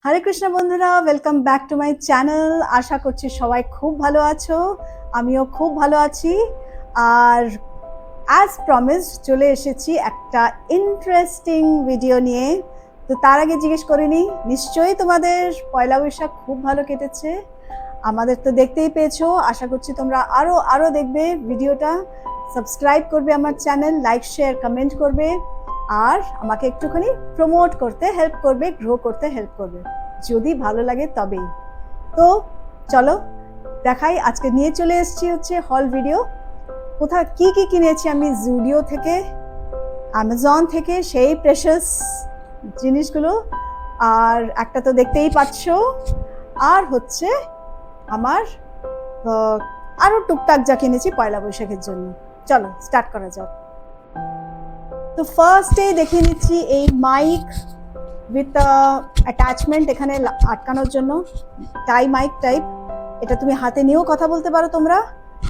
হরে কৃষ্ণ বন্ধুরা, welcome back to my channel. আশা করছি সবাই খুব ভালো আছো, আমিও খুব ভালো আছি। আর অ্যাজ প্রমিস চলে এসেছি একটা ইন্টারেস্টিং ভিডিও নিয়ে। তো তার আগে জিজ্ঞেস করে নিই, নিশ্চয়ই তোমাদের পয়লা বৈশাখ খুব ভালো কেটেছে। আমাদের তো দেখতেই পেয়েছো, আশা করছি তোমরা আরো আরো দেখবে ভিডিওটা, সাবস্ক্রাইব করবে আমার চ্যানেল, লাইক শেয়ার কমেন্ট করবে, আর আমাকে একটুখানি প্রমোট করতে হেল্প করবে, গ্রো করতে হেল্প করবে, যদি ভালো লাগে তবেই। তো চলো দেখাই, আজকে নিয়ে চলে এসেছি হচ্ছে হল ভিডিও। কোথায় কি কি কিনেছি আমি জুডিও থেকে, অ্যামাজন থেকে, সেই প্রেশাস জিনিসগুলো। আর একটা তো দেখতেই পাচ্ছ, আর হচ্ছে আমার আরো টুকটাক যা কিনেছি পয়লা বৈশাখের জন্য। চলো স্টার্ট করা যাক। তো ফার্স্টেই দেখিয়ে নিচ্ছি এই মাইক উইথ অ্যাটাচমেন্ট এখানে আটকানোর জন্য, টাই মাইক টাইপ। এটা তুমি হাতে নিয়েও কথা বলতে পারো তোমরা,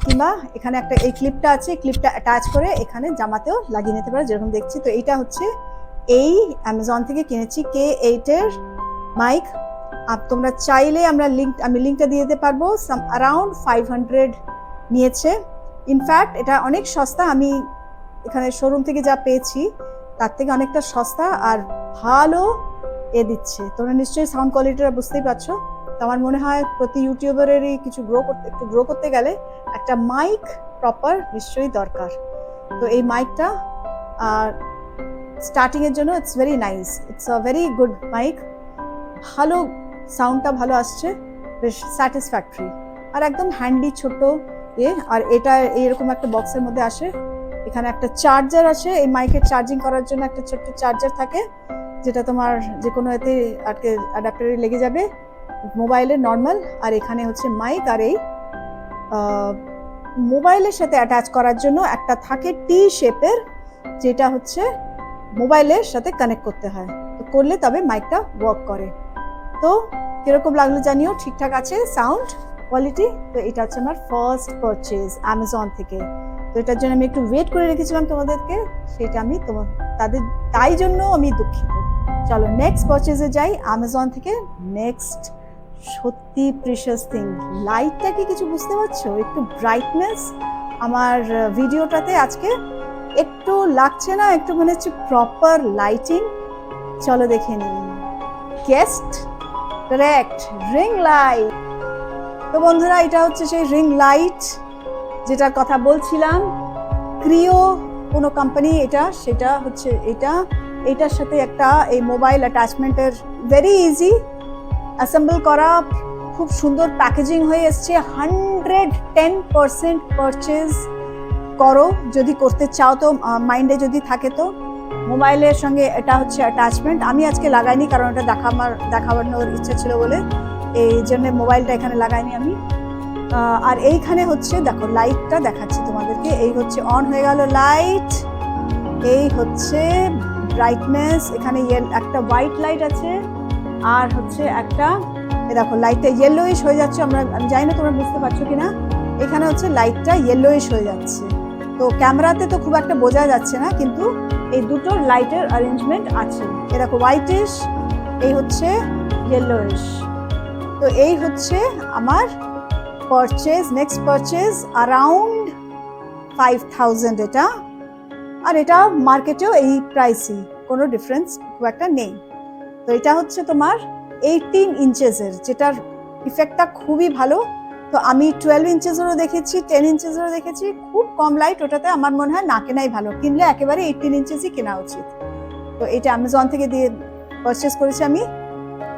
কিংবা এখানে একটা এই ক্লিপটা আছে, ক্লিপটা অ্যাটাচ করে এখানে জামাতেও লাগিয়ে নিতে পারো, যেরকম দেখছি। তো এইটা হচ্ছে এই অ্যামাজন থেকে কিনেছি K8 এর মাইক। আর তোমরা চাইলে আমি লিঙ্কটা দিয়ে দিতে পারবো। অ্যারাউন্ড 500 নিয়েছে। ইনফ্যাক্ট এটা অনেক সস্তা, আমি এখানে শোরুম থেকে যা পেয়েছি তার থেকে অনেকটা সস্তা, আর ভালো দিচ্ছে। তোমরা নিশ্চয়ই সাউন্ড কোয়ালিটিটা বুঝতেই পারছো। তো আমার মনে হয় প্রতি ইউটিউবারেরই কিছু গ্রো করতে গেলে একটা মাইক প্রপার নিশ্চয়ই দরকার। তো এই মাইকটা স্টার্টিং এর জন্য it's very nice, it's a very good mic. ভালো সাউন্ডটা ভালো আসছে, বেশ স্যাটিসফ্যাক্টরি, আর একদম হ্যান্ডি ছোট আর এটা এইরকম একটা বক্সের মধ্যে আসে। এখানে একটা চার্জার আছে, এই মাইকের চার্জিং করার জন্য একটা ছোট্ট চার্জার থাকে, যেটা তোমার যে কোনো এতে আটকে অ্যাডাপ্টারে লেগে যাবে, মোবাইলের নর্মাল। আর এখানে হচ্ছে মাইক, আর এই মোবাইলের সাথে অ্যাটাচ করার জন্য একটা থাকে টি শেপের, যেটা হচ্ছে মোবাইলের সাথে কানেক্ট করতে হয়, তো করলে তবে মাইকটা ওয়ার্ক করে। তো কিরকম লাগলো জানিও, ঠিকঠাক আছে সাউন্ড কোয়ালিটি। তো এটা হচ্ছে আমার ফার্স্ট পারচেজ অ্যামাজন থেকে। তো এটার জন্য আমি একটু ওয়েট করে রেখেছিলাম তোমাদেরকে, সেটা আমি তাই জন্য আমি দুঃখিত। চলো নেক্সট পারচেজে যাই অ্যামাজন থেকে। নেক্সট সত্যি প্রিশিয়াস থিং, লাইটটা কি কিছু বুঝতে পারছো? একটু ব্রাইটনেস আমার ভিডিওটাতে আজকে একটু লাগছে না, একটু মনে হচ্ছে প্রপার লাইটিং। চলো দেখে নিই। Guest correct, ring light. তো বন্ধুরা, এটা হচ্ছে সেই রিং লাইট যেটার কথা বলছিলাম, ক্রিও কোনো কোম্পানি এটা, সেটা হচ্ছে এটার সাথে একটা এই মোবাইল অ্যাটাচমেন্টের, ভেরি ইজি অ্যাসেম্বল করা, খুব সুন্দর প্যাকেজিং হয়ে এসছে। 110% পারচেজ করো যদি করতে চাও, তো মাইন্ডে যদি থাকে তো। মোবাইলের সঙ্গে এটা হচ্ছে অ্যাটাচমেন্ট, আমি আজকে লাগাইনি কারণ এটা দেখানোর ইচ্ছা ছিল বলে, এই জন্য মোবাইলটা এখানে লাগাইনি আমি। আর এইখানে হচ্ছে দেখো লাইটটা দেখাচ্ছি তোমাদেরকে, এই হচ্ছে অন হয়ে গেল লাইট, এই হচ্ছে ব্রাইটনেস। এখানে একটা হোয়াইট লাইট আছে, আর হচ্ছে একটা দেখো লাইটটা ইয়েলোইশ হয়ে যাচ্ছে। আমি জানি না তোমরা বুঝতে পারছো কিনা, এখানে হচ্ছে লাইটটা ইয়েলোইশ হয়ে যাচ্ছে। তো ক্যামেরাতে তো খুব একটা বোঝা যাচ্ছে না, কিন্তু এই দুটো লাইটের অ্যারেঞ্জমেন্ট আছে। এ দেখো হোয়াইটিশ, এই হচ্ছে ইয়েলোইশ। তো এই হচ্ছে আমার পারচেজ, নেক্সট পারচেজ অ্যারাউন্ড 5000 এটা। আর এটা মার্কেটেও এই প্রাইসই, কোনো ডিফারেন্স খুব একটা নেই। তো এটা হচ্ছে তোমার 18 ইঞ্চেসের, যেটার ইফেক্টটা খুবই ভালো। তো আমি 12 ইঞ্চেসেরও দেখেছি, 10 ইঞ্চেসেরও দেখেছি, খুব কম লাইট, ওটাতে আমার মনে হয় না কেনাই ভালো, কিনলে একেবারে 18 ইঞ্চেসই কেনা উচিত। তো এটা অ্যামাজন থেকে দিয়ে পারচেস করেছি আমি,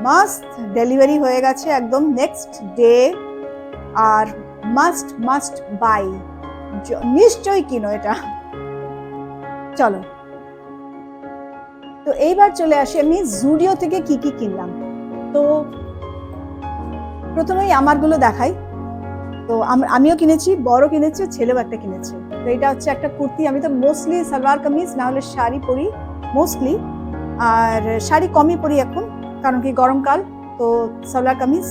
মাস্ট ডেলিভারি হয়ে গেছে একদম next day. R must by, নিশ্চয়ই কিনো এটা। চলো, তো এইবার চলে আসি আমি জুডিও থেকে কি কি কিনলাম। তো প্রথমেই আমারগুলো দেখাই। তো আমিও কিনেছি, বড় কিনেছি, ছেলেও একটা কিনেছে। তো এটা হচ্ছে একটা কুর্তি, আমি তো মোস্টলি সালোয়ার কামিজ না হলে শাড়ি পরি মোস্টলি, আর শাড়ি কমই পরি এখন, কারণ কি গরমকাল, তো সালোয়ার কামিজ।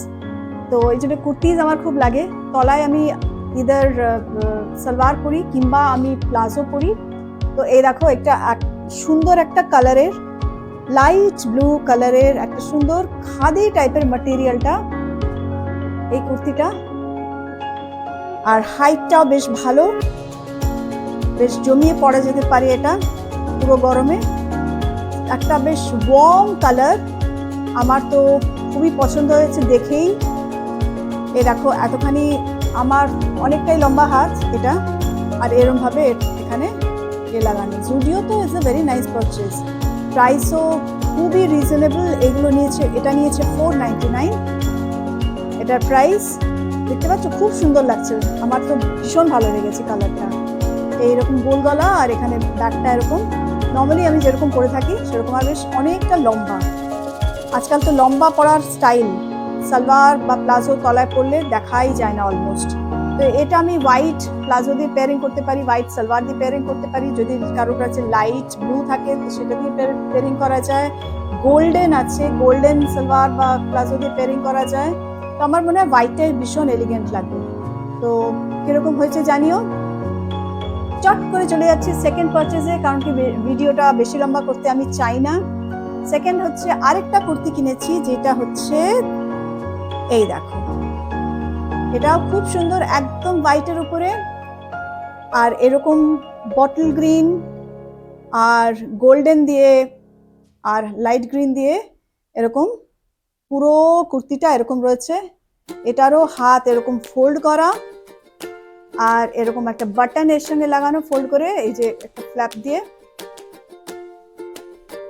তো এই জন্য কুর্তিজ আমার খুব লাগে। তলায় আমি ইদার সালোয়ার পরি কিংবা আমি প্লাজো পরি। তো এই দেখো একটা সুন্দর একটা কালারের লাইট ব্লু কালারের একটা সুন্দর খাদি টাইপের ম্যাটেরিয়ালটা এই কুর্তিটা, আর হাইটটাও বেশ ভালো, বেশ জমিয়ে পরা যেতে পারে এটা পুরো গরমে। একটা বেশ ওয়ার্ম কালার, আমার তো খুবই পছন্দ হয়েছে দেখেই। এ দেখো এতখানি, আমার অনেকটাই লম্বা হাত এটা, আর এরকম ভাবে এখানে এ লাগানো। জুডিও তো is a very nice purchase, প্রাইসও খুবই রিজনেবল। এগুলো নিয়েছে, এটা নিয়েছে 499 এটার প্রাইস। দেখতে পাচ্ছ খুব সুন্দর লাগছে, আমার তো ভীষণ ভালো লেগেছে কালারটা। এইরকম গোল গলা, আর এখানে ব্যাকটা এরকম নর্মালি আমি যেরকম পরে থাকি সেরকম, আর বেশ অনেকটা লম্বা। আজকাল তো লম্বা পরার স্টাইল, সালোয়ার বা প্লাজো তলায় পরলে দেখাই যায় না অলমোস্ট। তো এটা আমি হোয়াইট প্লাজো দিয়ে পেয়ারিং করতে পারি, হোয়াইট সালোয়ার দিয়ে পেয়ারিং করতে পারি। যদি কারোর কাছে লাইট ব্লু থাকে তো সেটা দিয়ে পেয়ারিং করা যায়। গোল্ডেন আছে, গোল্ডেন সালোয়ার বা প্লাজো দিয়ে পেয়ারিং করা যায়। তো আমার মনে হয় হোয়াইটটাই ভীষণ এলিগেন্ট লাগবে। তো কিরকম হয়েছে জানিও। চট করে চলে যাচ্ছি সেকেন্ড পারচেজে, কারণ কি ভিডিওটা বেশি লম্বা করতে আমি চাই না। সেকেন্ড হচ্ছে আরেকটা কুর্তি কিনেছি, যেটা হচ্ছে এই দেখো, এটাও খুব সুন্দর, একদম হোয়াইটের উপরে, আর এরকম বটল গ্রিন আর গোল্ডেন দিয়ে আর লাইট গ্রিন দিয়ে এরকম পুরো কুর্তিটা এরকম রয়েছে। এটারও হাত এরকম ফোল্ড করা, আর এরকম একটা বাটন এর সঙ্গে লাগানো ফোল্ড করে, এই যে একটা ফ্ল্যাপ দিয়ে।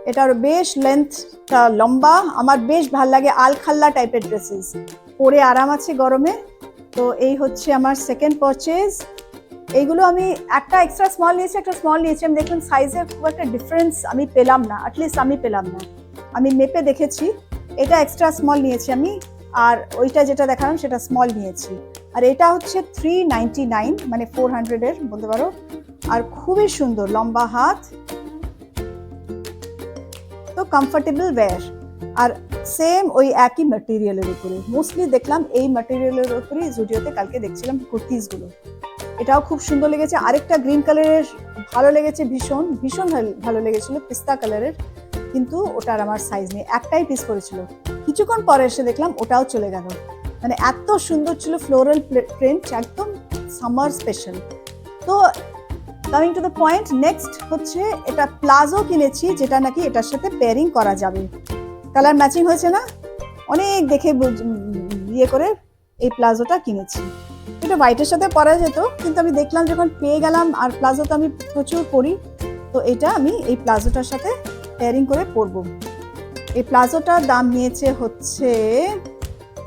এটার বেশ লেন্থটা লম্বা, আমার বেশ ভাল লাগে আলখাল্লা টাইপের ড্রেসেস, পরে আরাম আছে গরমে। তো এই হচ্ছে আমার সেকেন্ড পারচেজ। এইগুলো আমি একটা এক্সট্রা স্মল নিয়েছি, একটা স্মল নিয়েছি। আমি দেখুন সাইজের খুব একটা ডিফারেন্স আমি পেলাম না, অ্যাটলিস্ট আমি পেলাম না। আমি মেপে দেখেছি, এটা এক্সট্রা স্মল নিয়েছি আমি, আর ওইটা যেটা দেখালাম সেটা স্মল নিয়েছি। আর এটা হচ্ছে 399, মানে 400-এর বলতে পারো। আর খুবই সুন্দর লম্বা হাত, তো কমফোর্টেবল ওয়্যার, আর সেম ওই একই ম্যাটেরিয়ালের উপরে। মোস্টলি দেখলাম এই ম্যাটেরিয়ালের উপরে জুডিওতে কালকে দেখছিলাম কুর্তিসগুলো। এটাও খুব সুন্দর লেগেছে। আরেকটা গ্রিন কালারের ভালো লেগেছে, ভীষণ ভীষণ ভালো লেগেছিল, পিস্তা কালারের, কিন্তু ওটার আমার সাইজ নেই, একটাই পিস করেছিল। কিছুক্ষণ পরে এসে দেখলাম ওটাও চলে গেল। মানে এত সুন্দর ছিল, ফ্লোরাল প্রিন্ট, একদম সামার স্পেশাল। তো coming to the point, next হচ্ছে এটা প্লাজো কিনেছি, যেটা নাকি এটার সাথে পেয়ারিং করা যাবে। কালার ম্যাচিং হয়েছে না, অনেক দেখে ইয়ে করে এই প্লাজোটা কিনেছি। এটা হোয়াইটের সাথে পরা যেত, কিন্তু আমি দেখলাম যখন পেয়ে গেলাম, আর প্লাজো তো আমি প্রচুর পরি, তো এটা আমি এই প্লাজোটার সাথে পেয়ারিং করে পরবো। এই প্লাজোটার দাম নিয়েছে হচ্ছে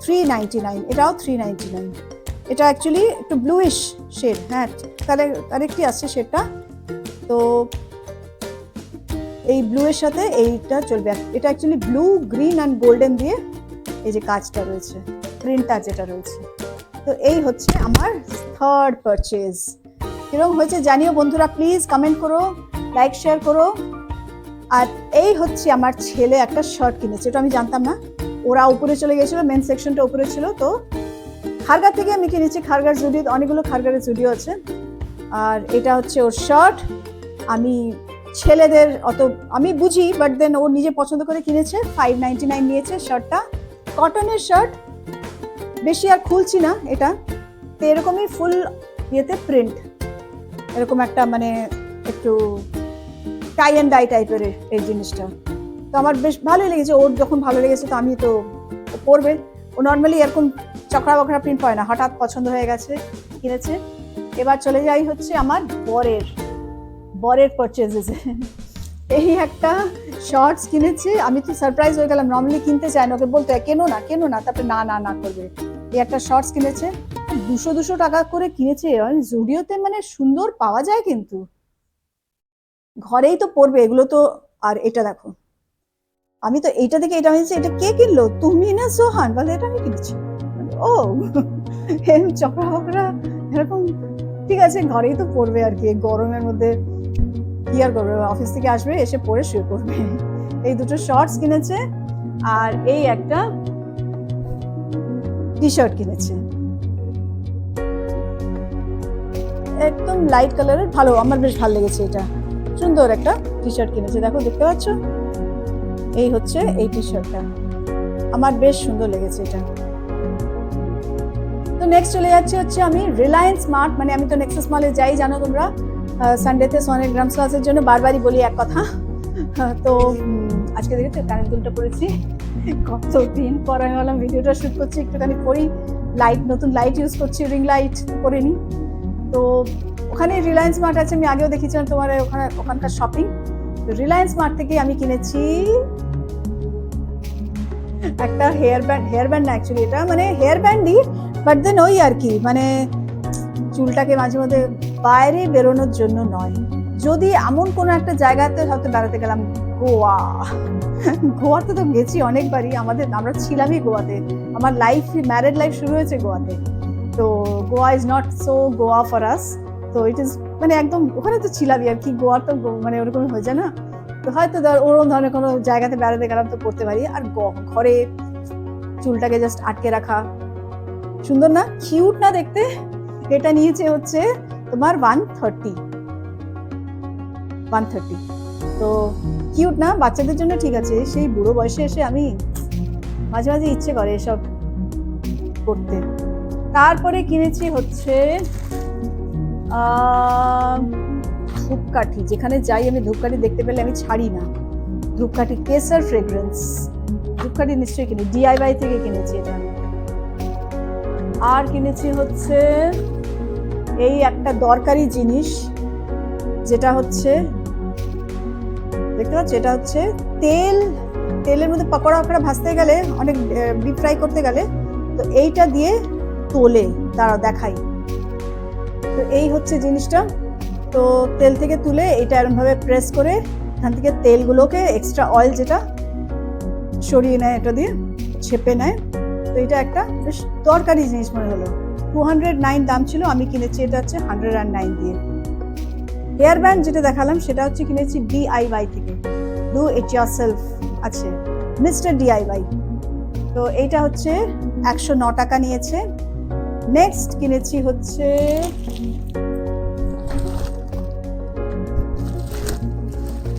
399, এটাও 399। এটা অ্যাকচুয়ালি একটু ব্লুইশ শেড, হ্যাঁ কারেক্টই আসছে শেডটা। তো এই ব্লু এর সাথে এইটা চলবে। এটা actually blue, green and golden দিয়ে এই যে কাজটা রয়েছে, প্রিন্টটা যেটা রয়েছে। তো এই হচ্ছে আমার থার্ড পারচেজ। কিরকম হয়েছে জানিও বন্ধুরা, প্লিজ কমেন্ট করো, লাইক শেয়ার করো। আর এই হচ্ছে আমার ছেলে একটা শার্ট কিনেছে, এটা আমি জানতাম না। ওরা উপরে চলে গেছিল, মেন সেকশনটা উপরে ছিল, তো খারগার থেকে আমি কিনেছি। খারগার জুডিও, অনেকগুলো খারগারের জুডিও আছে। আর এটা হচ্ছে ওর শার্ট। আমি ছেলেদের অত আমি বুঝি, বাট দেন ও নিজে পছন্দ করে কিনেছে। 599 নিয়েছে শার্টটা, কটনের শার্ট, বেশি আর খুলছি না এটা। তো এরকমই ফুল ইয়েতে প্রিন্ট, এরকম একটা মানে একটু টাই অ্যান্ড ডাই টাইপের এই জিনিসটা। তো আমার বেশ ভালোই লেগেছে, ওর যখন ভালো লেগেছে তো আমি তো পরবে। ও নর্মালি এরকম চকরা বকরা প্রিন্ট হয় না, হঠাৎ পছন্দ হয়ে গেছে কিনেছে। এবার চলে যাই হচ্ছে আমার বরের পারচেজেসে। এই একটা শর্টস কিনেছি, আমি তো সারপ্রাইজ হয়ে গেলাম। নর্মালি কিনতে চাই না, ওকে বলতে হয় কেনো না, তারপরে না করবে। এই একটা শর্টস কিনেছে, 200 টাকা করে কিনেছে। জুডিওতে মানে সুন্দর পাওয়া যায়, কিন্তু ঘরেই তো পরবে এগুলো তো। আর এটা দেখো, আমি তো এইটা থেকে এটা হয়েছে, এটা কে কিনলো, তুমি না সোহান? বলে এটা আমি কিনেছি। ও চকরা বকরা এরকম, ঠিক আছে, ঘরেই তো পরবে আর কি, গরমের মধ্যে কি আর করবে, অফিস থেকে আসবে এসে পরে শুয়ে পড়বে। এই দুটো শর্টস কিনেছে, আর এই একটা টি শার্ট কিনেছে, একদম লাইট কালারের, ভালো, আমার বেশ ভালো লেগেছে। এটা সুন্দর একটা টি শার্ট কিনেছে, দেখো দেখতে পাচ্ছ। এই হচ্ছে এই টি শার্টটা, আমার বেশ সুন্দর লেগেছে এটা। তো নেক্সট চলে যাচ্ছে হচ্ছে আমি রিলায়েন্স স্মার্ট, মানে আমি তো নেক্সাস মলে যাই জানো তোমরা, সানডেতে সনের গ্রামস ক্লাসের জন্য বারবারই বলি এক কথা। তো আজকে দেখেছো কানের দুলটা পরেছি, কতদিন পর আমি বললাম ভিডিওটা শুট করছি, একটুখানি পরি, লাইট নতুন লাইট ইউজ করছি, রিং লাইট পরে নি। তো ওখানে রিলায়েন্স মার্ট আছে, আমি আগেও দেখেছিলাম তোমার ওখানকার শপিং। তো রিলায়েন্স মার্ট থেকে আমি কিনেছি একটা হেয়ার ব্যান্ড না অ্যাকচুয়ালি এটা মানে হেয়ার ব্যান্ডই, বাট দেন ওই আর কি মানে চুলটাকে মাঝে মধ্যে বাইরে বেরোনোর জন্য নয়, যদি এমন কোনো একটা জায়গাতে হয়তো বেড়াতে গেলাম, গোয়াতে তো গেছি অনেকবারই, আমরা ছিলামই গোয়াতে, আমার ম্যারেড লাইফ শুরু হয়েছে গোয়াতে। তো Goa is not so Goa for us, তো ইট ইজ মানে একদম ওখানে তো ছিলামই আর কি, গোয়া তো মানে ওরকম হয়ে যায় না, তো হয়তো ওরকম ধরনের কোনো জায়গাতে বেড়াতে গেলাম তো করতে পারি। আর ঘরে চুলটাকে জাস্ট আটকে রাখা, সুন্দর না, কিউট না দেখতে। এটা নিয়েছে হচ্ছে তোমার 130, তো কিউট না, বাচ্চাদের জন্য ঠিক আছে, সেই বুড়ো বয়সে এসে আমি মাঝে মাঝে ইচ্ছে করে এসব করতে। তারপরে কিনেছি হচ্ছে ধূপকাঠি, যেখানে যাই আমি ধূপকাঠি দেখতে পেলে আমি ছাড়ি না, ধূপকাঠি কেসার ফ্রেগ্রেন্স, ধূপকাঠি নিশ্চয়ই কিনি, ডিআইওয়াই থেকে কিনেছি এটা। আর কিনেছি হচ্ছে এই একটা দরকারি জিনিস, যেটা হচ্ছে দেখতে পাচ্ছ, এটা হচ্ছে তেলের মধ্যে পকোড়া ভাজতে গেলে, অনেক ডিপ ফ্রাই করতে গেলে, তো এইটা দিয়ে তোলে, দাঁড়াও দেখাই। তো এই হচ্ছে জিনিসটা, তো তেল থেকে তুলে এটা এরকম ভাবে প্রেস করে এখান থেকে তেলগুলোকে এক্সট্রা অয়েল যেটা সরিয়ে নেয়, এটা দিয়ে ছেপে নেয়। তো এটা একটা বেশ দরকারি জিনিস মনে হলো। 209 দাম ছিল, আমি কিনেছি এটা হচ্ছে 109 দিয়ে। হেয়ার ব্যান্ড যেটা দেখালাম সেটা হচ্ছে কিনেছি ডিআইওয়াই থেকে, ডু ইট ইয়োরসেলফ আছে, মিস্টার ডিআইওয়াই। তো এইটা হচ্ছে 109 টাকা নিয়েছে। নেক্সট কিনেছি হচ্ছে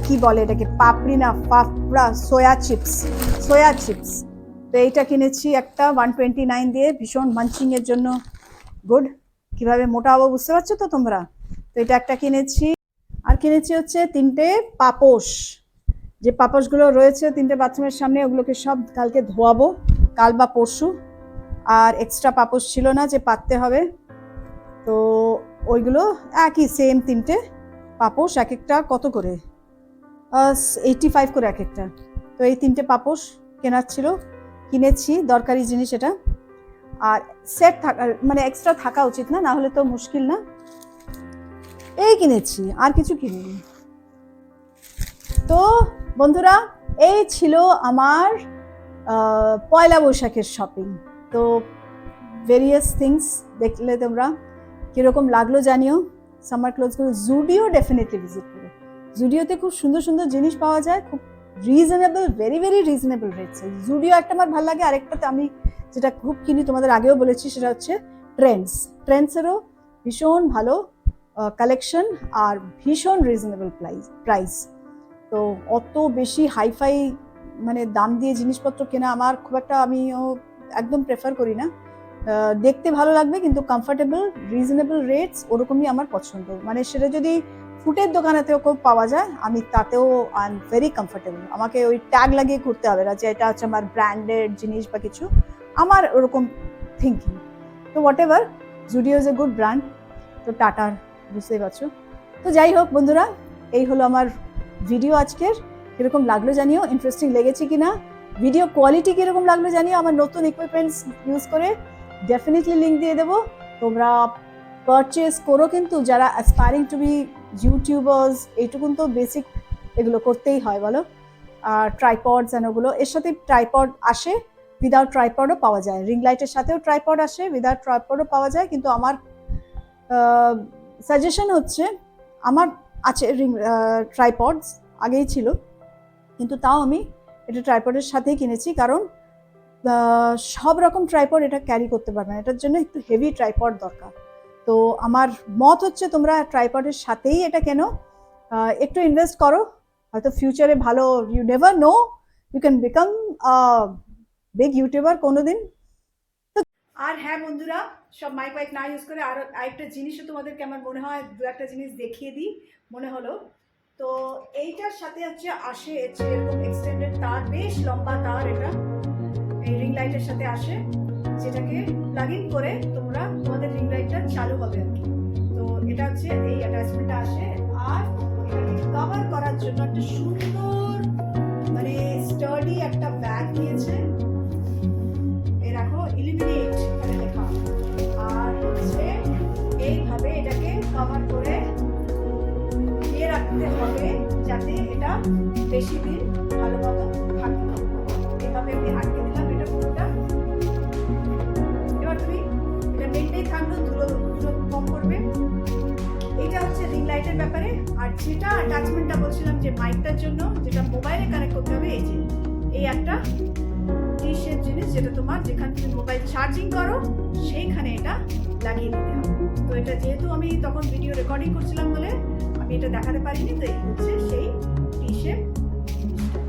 কি বলে এটাকে, পাপড়ি না পাপড়া, সোয়া চিপস। তো এইটা কিনেছি একটা 129 দিয়ে, ভীষণ মাঞ্চিং এর জন্য গুড। কিভাবে মোটা হবো বুঝতে পারছো তো তোমরা। তো এটা একটা কিনেছি। আর কিনেছি হচ্ছে 3টে পাপোশ, যে পাপোশগুলো রয়েছে 3টে বাথরুমের সামনে, ওগুলোকে সব কালকে ধোয়াবো, কাল বা পরশু। আর এক্সট্রা পাপোশ ছিল না যে পাততে হবে, তো ওইগুলো একই সেম 3টে পাপোশ, এক একটা কত করে 85 করে এক একটা। তো এই 3টে পাপোশ কেনার ছিল, কিনেছি, দরকারি জিনিস এটা। আর সেট থাকা মানে এক্সট্রা থাকা উচিত না, না হলে তো মুশকিল না। এই কিনেছি, আর কিছু কিনিনি। তো বন্ধুরা এই ছিল আমার পয়লা বৈশাখের শপিং। তো ভেরিয়াস থিংস দেখলে তোমরা, কিরকম লাগলো জানিও। সামার ক্লোথসগুলো জুডিও ডেফিনেটলি ভিজিট করো, জুডিওতে খুব সুন্দর সুন্দর জিনিস পাওয়া যায়, খুব রিজনেবল, ভেরি ভেরি রিজনেবল রেটসে। জুডিও একটা আমার ভালো লাগে। আরেকটাতে আমি যেটা খুব কিনি, তোমাদের আগেও বলেছি, সেটা হচ্ছে ট্রেন্ডসেরও ভীষণ ভালো কালেকশন আর ভীষণ রিজনেবল প্রাইস। তো অত বেশি হাইফাই মানে দাম দিয়ে জিনিসপত্র কেনা আমার খুব একটা, আমিও একদম প্রেফার করি না। দেখতে ভালো লাগবে কিন্তু কমফোর্টেবল, রিজনেবল রেটস, ওরকমই আমার পছন্দ। মানে সেটা যদি ফুটের দোকানেতেও খুব পাওয়া যায়, আমি তাতেও আই এম ভেরি কমফোর্টেবল। আমাকে ওই ট্যাগ লাগিয়ে ঘুরতে হবে না যে এটা হচ্ছে আমার ব্র্যান্ডেড জিনিস বা কিছু, আমার ওরকম থিঙ্কিং। তো what ever, Zudio is a good brand. তো টাটার, বুঝতেই পারছো। তো যাই হোক বন্ধুরা, এই হলো আমার ভিডিও আজকের। কিরকম লাগলো জানিও, ইন্টারেস্টিং লেগেছে কিনা, ভিডিও কোয়ালিটি কিরকম লাগলো জানিও। আমার নতুন ইকুইপমেন্টস ইউজ করে ডেফিনেটলি লিঙ্ক দিয়ে দেবো, তোমরা পারচেস করো। কিন্তু যারা অ্যাসপায়ারিং টু বি ইউটিউবার্স, এইটুকুন তো বেসিক এগুলো করতেই হয় বলো। আর ট্রাইপডস অ্যান্ড ওগুলো, এর সাথে ট্রাইপড আসে, উইদাউট ট্রাইপডও পাওয়া যায়, রিং লাইটের সাথেও ট্রাইপড আসে, উইদাউট ট্রাইপডও পাওয়া যায়। কিন্তু আমার সাজেশন হচ্ছে, আমার আছে রিং ট্রাইপডস আগেই ছিল, কিন্তু তাও আমি এটা ট্রাইপডের সাথেই কিনেছি, কারণ সব রকম ট্রাইপড এটা ক্যারি করতে পারবে না, এটার জন্য একটু হেভি ট্রাইপড দরকার। তো আমার মত হচ্ছে তোমরা ট্রাইপডের সাথেই এটা কেনো, একটু ইনভেস্ট করো, হয়তো ফিউচারে ভালো, you never know you can become big YouTuber কোনোদিন। আর হ্যাঁ বন্ধুরা, সব মাইক ওয়াইক না ইউজ করে আর আরেকটা জিনিসও তোমাদেরকে আমার মনে হয় দু একটা জিনিস দেখিয়ে দিই মনে হলো। তো এইটার সাথে হচ্ছে আসে এরকম এক্সটেন্ডেড তার, বেশ লম্বা তার, এটা এই রিং লাইটের সাথে আসে, যেটাকে প্লাগ ইন করে তোমরা তোমাদের রিং লাইটটা চালু হবে আর কি। তো এটা হচ্ছে এই অ্যাটাচমেন্টটা আসে। আর এটাকে কভার করার জন্য একটা সুন্দর মানে স্টার্ডি একটা ব্যাগ দিয়েছে, এই দেখো ইলিমিনেট এখানে লেখা। আর হচ্ছে এইভাবে এটাকে কভার করে দিয়ে রাখতে হবে যাতে এটা বেশি দিন ভালো মতো থাকে। এভাবে আমি আটকে দিলাম এটা পুরোটা। এবার তুমি এটা মেনটেন থাকলো, ধুলো কম করবে। এটা হচ্ছে রিং লাইটের ব্যাপারে। আর যেটা অ্যাটাচমেন্টটা বলছিলাম যে মাইকটার জন্য, যেটা মোবাইলে কানেক্ট করতে হবে, এই যে এই একটা টি শেপ জিনিস, যেটা তোমার যেখানে তুমি মোবাইল চার্জিং করো সেইখানে এটা লাগিয়ে দিতে হবে। তো এটা যেহেতু আমি তখন ভিডিও রেকর্ডিং করছিলাম বলে আমি এটা দেখাতে পারিনি, তো এই হচ্ছে সেই টি শেপ জিনিসটা।